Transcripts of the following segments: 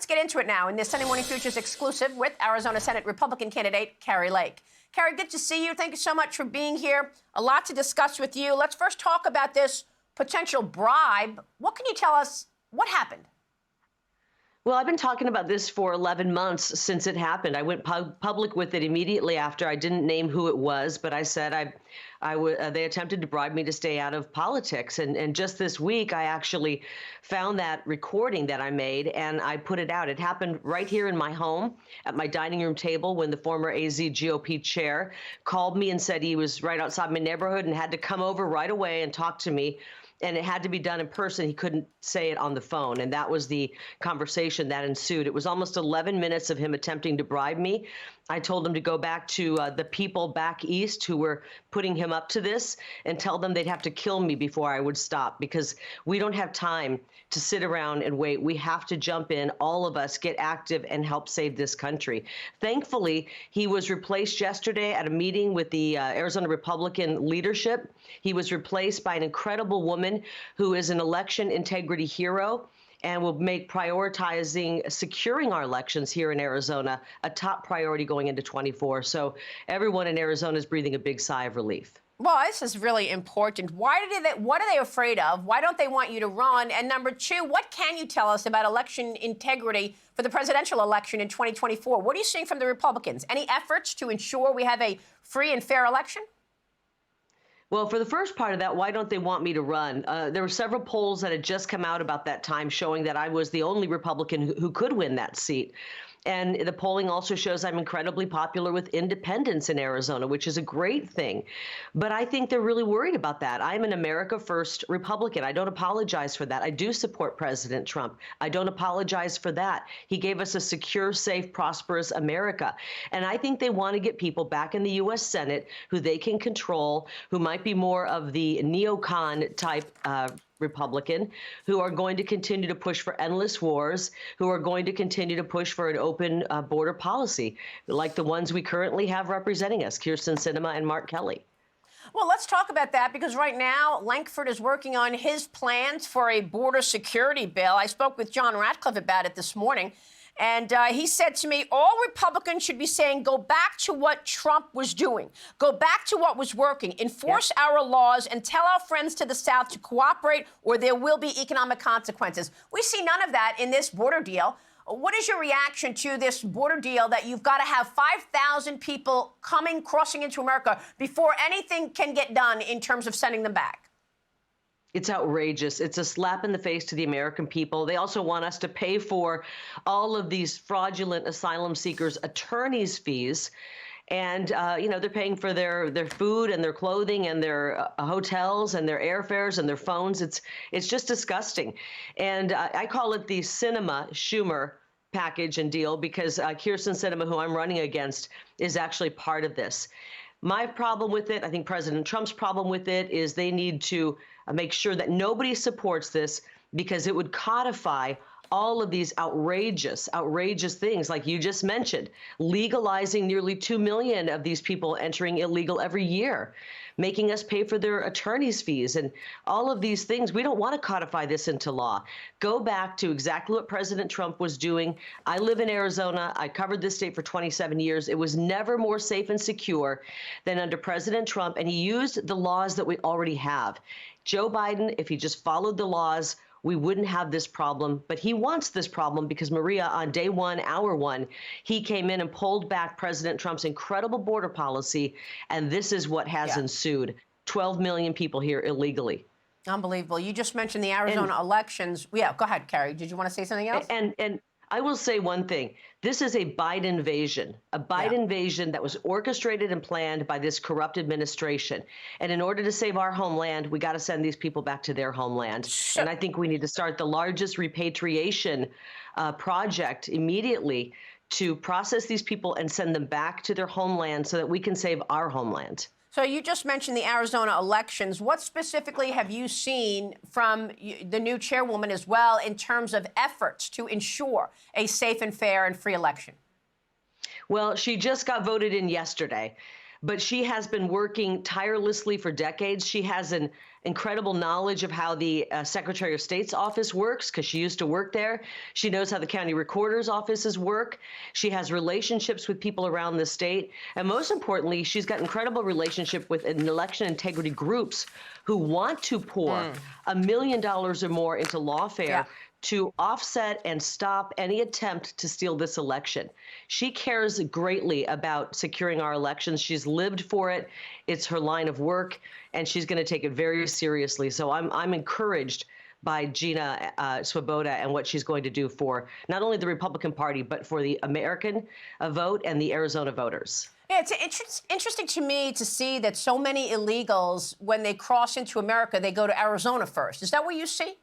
get into it now in this Sunday Morning Futures exclusive with Arizona Senate Republican candidate Kari Lake. Kari, good to see you. Thank you so much for being here. A lot to discuss with you. Let's first talk about this potential bribe. What can you tell us? What happened? Well, I've been talking about this for 11 months since it happened. I went public with it immediately after. I didn't name who it was, but I said they attempted to bribe me to stay out of politics. And just this week, I actually found that recording that I made and I put it out. It happened right here in my home at my dining room table when the former AZ GOP chair called me and said he was right outside my neighborhood and had to come over right away and talk to me. And it had to be done in person. He couldn't say it on the phone. And that was the conversation that ensued. It was almost 11 minutes of him attempting to bribe me. I told him to go back to the people back east who were putting him up to this and tell them they'd have to kill me before I would stop, because we don't have time to sit around and wait. We have to jump in, all of us, get active and help save this country. Thankfully, he was replaced yesterday at a meeting with the Arizona Republican leadership. He was replaced by an incredible woman who is an election integrity hero and will make prioritizing securing our elections here in Arizona a top priority going into 24. So everyone in Arizona is breathing a big sigh of relief. Well, this is really important. What are they afraid of? Why don't they want you to run? And number two, what can you tell us about election integrity for the presidential election in 2024? What are you seeing from the Republicans? Any efforts to ensure we have a free and fair election? Well, for the first part of that, why don't they want me to run? There were several polls that had just come out about that time showing that I was the only Republican who could win that seat. And the polling also shows I'm incredibly popular with independents in Arizona, which is a great thing. But I think they're really worried about that. I'm an America First Republican. I don't apologize for that. I do support President Trump. I don't apologize for that. He gave us a secure, safe, prosperous America. And I think they want to get people back in the U.S. Senate who they can control, who might be more of the neocon type Republican, who are going to continue to push for endless wars, who are going to continue to push for an open border policy, like the ones we currently have representing us, Kyrsten Sinema and Mark Kelly. Well, let's talk about that, because right now Lankford is working on his plans for a border security bill. I spoke with John Ratcliffe about it this morning. And he said to me, all Republicans should be saying, go back to what Trump was doing. Go back to what was working. Enforce our laws and tell our friends to the South to cooperate, or there will be economic consequences. We see none of that in this border deal. What is your reaction to this border deal that you've got to have 5,000 people crossing into America before anything can get done in terms of sending them back? It's outrageous. It's a slap in the face to the American people. They also want us to pay for all of these fraudulent asylum seekers' attorneys' fees. And, they're paying for their food and their clothing and their hotels and their airfares and their phones. It's just disgusting. And I call it the Sinema-Schumer package and deal, because Kyrsten Sinema, who I'm running against, is actually part of this. My problem with it, I think President Trump's problem with it, is they need to make sure that nobody supports this, because it would codify all of these outrageous things like you just mentioned, legalizing nearly 2 million of these people entering illegal every year, making us pay for their attorney's fees and all of these things. We don't want to codify this into law. Go back to exactly what President Trump was doing. I live in Arizona. I covered this state for 27 years. It was never more safe and secure than under President Trump, and he used the laws that we already have. Joe Biden, if he just followed the laws, we wouldn't have this problem. But he wants this problem because, Maria, on day one, hour one, he came in and pulled back President Trump's incredible border policy. And this is what has ensued. 12 million people here illegally. Unbelievable. You just mentioned the Arizona elections. Yeah, go ahead, Kari. Did you want to say something else? And I will say one thing. This is a Biden invasion, invasion that was orchestrated and planned by this corrupt administration. And in order to save our homeland, we got to send these people back to their homeland. And I think we need to start the largest repatriation project immediately to process these people and send them back to their homeland so that we can save our homeland. So you just mentioned the Arizona elections. What specifically have you seen from the new chairwoman as well in terms of efforts to ensure a safe and fair and free election? Well, she just got voted in yesterday, but she has been working tirelessly for decades. She has an incredible knowledge of how the Secretary of State's office works because she used to work there. She knows how the county recorder's offices work. She has relationships with people around the state. And most importantly, she's got incredible relationship with election integrity groups who want to pour $1 million or more into lawfare to offset and stop any attempt to steal this election. She cares greatly about securing our elections. She's lived for it. It's her line of work, and she's going to take it very seriously. So I'm encouraged by Gina Swoboda and what she's going to do for not only the Republican Party, but for the American vote and the Arizona voters. Yeah, it's interesting to me to see that so many illegals, when they cross into America, they go to Arizona first. Is that what you see?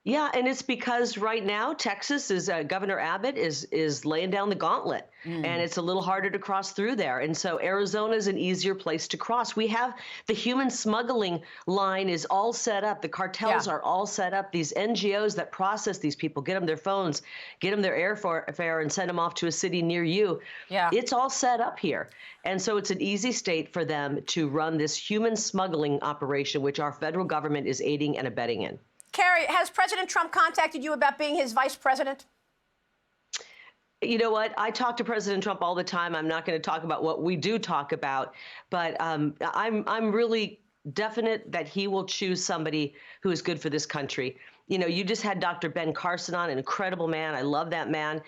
Yeah, and it's because right now Texas is Governor Abbott is laying down the gauntlet, and it's a little harder to cross through there. And so Arizona is an easier place to cross. We have the human smuggling line is all set up. The cartels are all set up. These NGOs that process these people, get them their phones, get them their airfare, and send them off to a city near you. Yeah, it's all set up here. And so it's an easy state for them to run this human smuggling operation, which our federal government is aiding and abetting in. Kari, has President Trump contacted you about being his vice president? You know what? I talk to President Trump all the time. I'm not going to talk about what we do talk about, but I'm really definite that he will choose somebody who is good for this country. You know, you just had Dr. Ben Carson on, an incredible man. I love that man.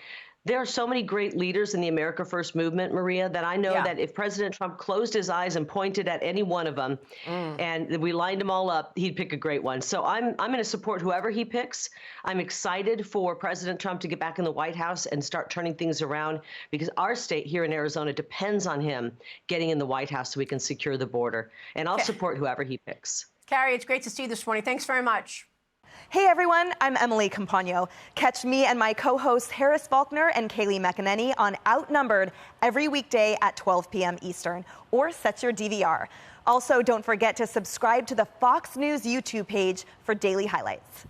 There are so many great leaders in the America First movement, Maria, that I know that if President Trump closed his eyes and pointed at any one of them and we lined them all up, he'd pick a great one. So I'm going to support whoever he picks. I'm excited for President Trump to get back in the White House and start turning things around because our state here in Arizona depends on him getting in the White House so we can secure the border. And I'll support whoever he picks. Kari, it's great to see you this morning. Thanks very much. Hey everyone, I'm Emily Campagno. Catch me and my co-hosts Harris Faulkner and Kaylee McEnany on Outnumbered every weekday at 12 p.m. Eastern, or set your DVR. Also, don't forget to subscribe to the Fox News YouTube page for daily highlights.